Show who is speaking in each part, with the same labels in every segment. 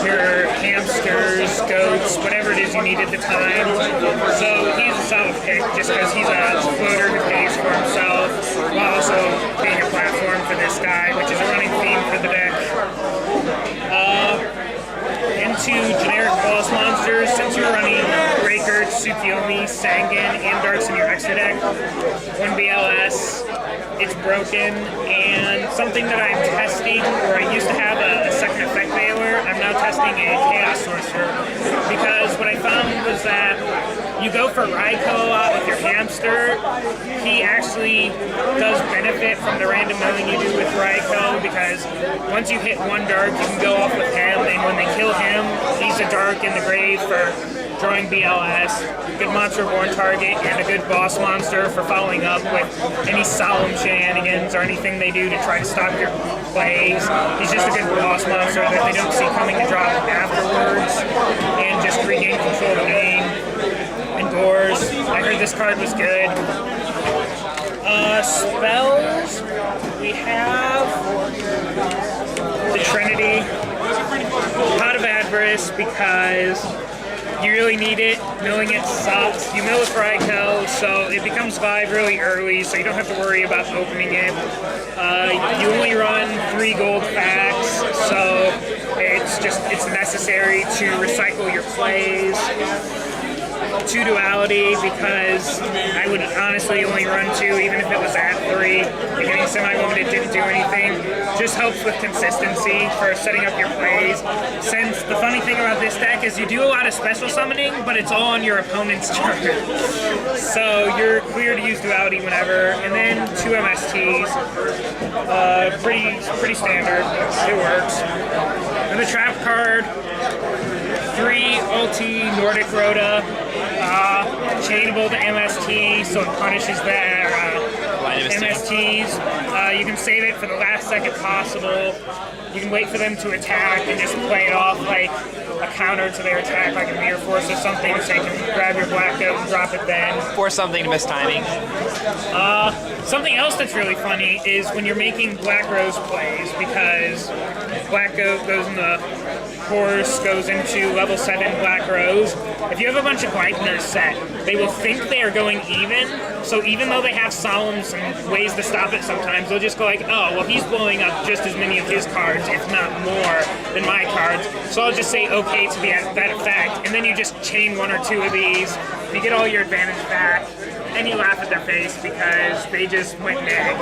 Speaker 1: your hamsters, goats, whatever it is you need at the time. So he's a solid pick just because he's a floater who pays for himself while also being a platform for this guy, which is a running theme for the deck. Into generic boss monsters, since you're running Breaker, Tsukiyomi, Sangan, and Darks in your extra deck, 1 BLS, it's broken, and something that I'm testing, where I used to have a second effect veiler, I'm now testing a Chaos Sorcerer, because what I found was that you go for Raikou a lot with your hamster, he actually does benefit from the random milling you do with Raikou, because once you hit one dark, you can go off with him, and when they kill him, he's a dark in the grave for drawing BLS, good monster born target, and a good boss monster for following up with any solemn shenanigans or anything they do to try to stop your plays. He's just a good boss monster that they don't see coming to drop afterwards, and just regain control of the game. And Gores, I heard this card was good. Spells, we have the Trinity, Pot of Avarice, because you really need it. Milling it sucks. You mill with Raikou, so it becomes 5 really early, so you don't have to worry about opening it. You only run 3 gold packs, so it's necessary to recycle your plays. 2 duality, because I would honestly only run 2 even if it was at 3. If getting semi-limited didn't do anything, just helps with consistency for setting up your plays. Since the funny thing about this deck is you do a lot of special summoning, but it's all on your opponent's turn. So you're clear to use duality whenever. And then 2 MSTs, pretty standard, it works. And the trap card, 3 ulti Nordic Rhoda, chainable to MST, so it punishes their MSTs. You can save it for the last second possible. You can wait for them to attack and just play it off like a counter to their attack, like a Mirror Force or something, so you can grab your Black Goat and drop it then.
Speaker 2: Or something to miss timing.
Speaker 1: Something else that's really funny is when you're making Black Rose plays, because Black Goat goes in the horse, goes into level 7 Black Rose. If you have a bunch of Gleipners set, they will think they are going even, so even though they have Solemns and ways to stop it sometimes, they'll just go like, oh, well, he's blowing up just as many of his cards, if not more, than my cards, so I'll just say okay to that effect, and then you just chain 1 or 2 of these, you get all your advantage back, and you laugh at their face because they just went neg.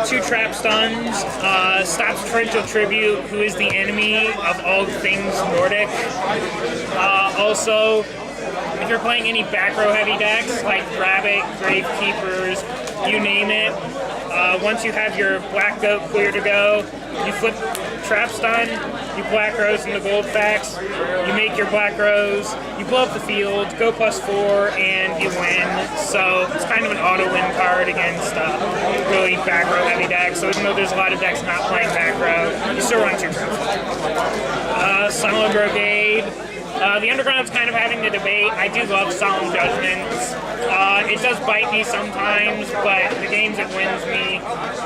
Speaker 1: 2 trap stuns, stops Torrential Tribute, who is the enemy of all things Nordic. Also, if you're playing any back row heavy decks like Rabbit, Gravekeepers, you name it, once you have your Black Goat clear to go, you flip Trap Stun, you Black Rose into Gold Fax, you make your Black Rose, you blow up the field, go +4, and you win. So it's kind of an auto-win card against really back row heavy decks. So even though there's a lot of decks not playing back row, you still run 2 Trap. Solemn Brigade. The Underground's kind of having the debate. I do love Solemn Judgments. It does bite me sometimes, but the games it wins me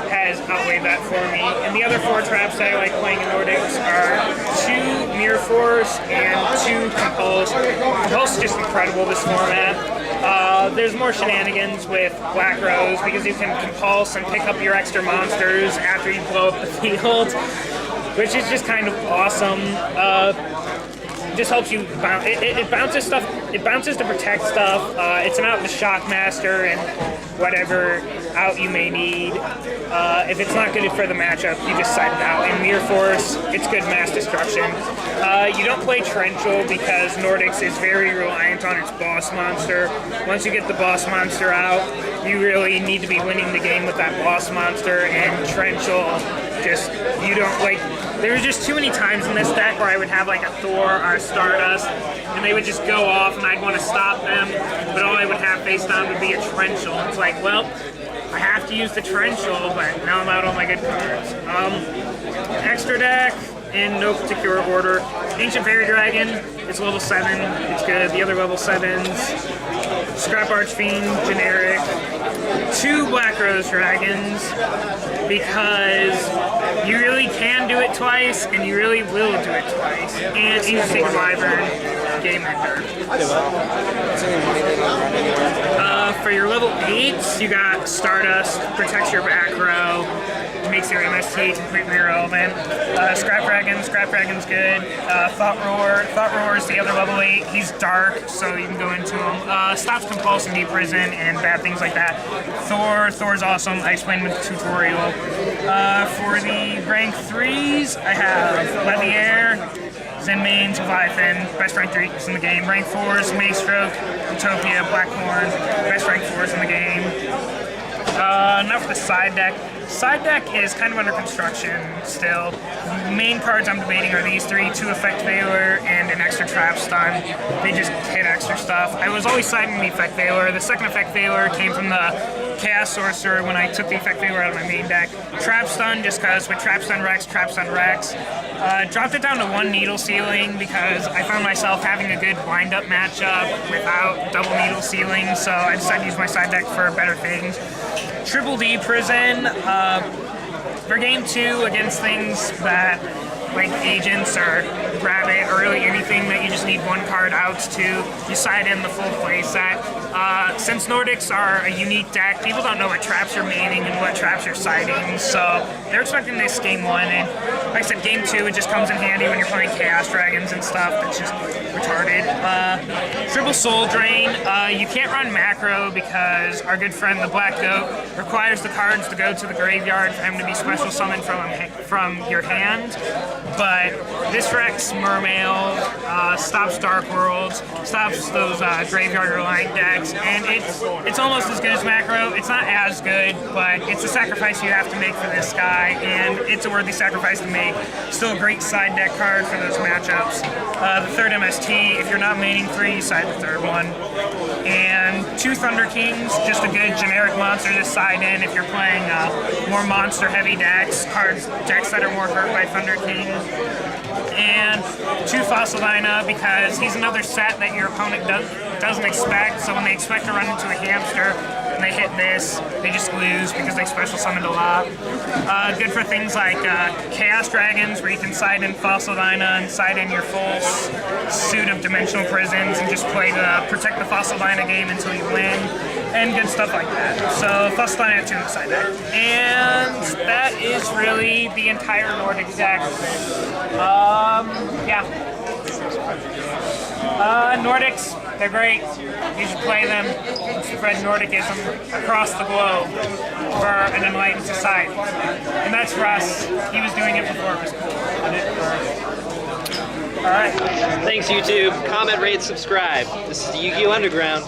Speaker 1: has outweighed that for me. And the other 4 traps that I like playing in Nordics are 2 Mirror Force and 2 Compulse. Compulse is just incredible, this format. There's more shenanigans with Black Rose because you can Compulse and pick up your extra monsters after you blow up the field, which is just kind of awesome. Just helps you bounce. It bounces stuff. It bounces to protect stuff. It's an out to Shockmaster and whatever out you may need. If it's not good for the matchup, you just side it out. In Mirror Force, it's good mass destruction. You don't play Torrential because Nordics is very reliant on its boss monster. Once you get the boss monster out, you really need to be winning the game with that boss monster, and Torrential you don't like. There were just too many times in this deck where I would have like a Thor or a Stardust, and they would just go off and I'd want to stop them, but all I would have face down would be a Torrential. It's like, well, I have to use the Torrential, but now I'm out on my good cards. Extra deck, in no particular order. Ancient Fairy Dragon, it's level 7, it's good. The other level 7s, Scrap Archfiend, generic. 2 Black Rose Dragons, because you really can do it twice, and you really will do it twice. And Instinct Wyvern, game ender. For your level 8s, you got Stardust, protects your back row, makes your MST completely irrelevant. Scrap Dragon's good. Thought Roar is the other level 8. He's dark, so you can go into him. Stops Compulsion, Deep Prison, and bad things like that. Thor's awesome. I explained with the tutorial. For the rank 3s, I have Leviair, Zenmain, Leviathan, best rank 3s in the game. Rank 4s, Maestroke, Utopia, Blackhorn, best rank 4s in the game. Now for the side deck. Side deck is kind of under construction still. Main cards I'm debating are these 3, 2 Effect Veiler and an extra Trap Stun. They just hit extra stuff. I was always siding the Effect Veiler. The second Effect Veiler came from the Chaos Sorcerer when I took the Effect Veiler out of my main deck. Trap Stun just because with Trap Stun Rex. Dropped it down to 1 Needle Sealing because I found myself having a good wind-up matchup without double Needle Sealing, so I decided to use my side deck for better things. Triple D Prison, for game 2 against things that like agents or rabbit or really anything that you just need 1 card outs to, you side in the full play set. Since Nordics are a unique deck, people don't know what traps you're maining and what traps you're siding, so they're expecting this game 1, and like I said, game 2 it just comes in handy when you're playing Chaos Dragons and stuff that's just retarded. Triple Soul Drain, you can't run macro because our good friend the Black Goat requires the cards to go to the graveyard for him to be special summoned from your hand. But this wrecks Mermail, stops Dark Worlds, stops those graveyard reliant decks, and it's almost as good as macro. It's not as good, but it's a sacrifice you have to make for this guy, and it's a worthy sacrifice to make. Still a great side deck card for those matchups. The third MST, if you're not maining 3, you side the third one. And 2 Thunder Kings, just a good generic monster to side in if you're playing more monster heavy decks that are more hurt by Thunder King. And 2 Fossil Dyna because he's another set that your opponent doesn't expect, so when they expect to run into a hamster and they hit this, they just lose because they special summoned a lot. Good for things like Chaos Dragons, where you can side in Fossil Dyna and side in your full suit of Dimensional Prisons and just play to protect the Fossil Dyna game until you win, and good stuff like that. So Fossil Dyna 2 side deck. And that is really the entire Nordic deck. Yeah. Nordics, they're great. You should play them. Spread Nordicism across the globe for an enlightened society. And that's Russ. He was doing it before it was cool. Alright.
Speaker 2: Thanks, YouTube. Comment, rate, subscribe. This is the Yu-Gi-Oh! Underground.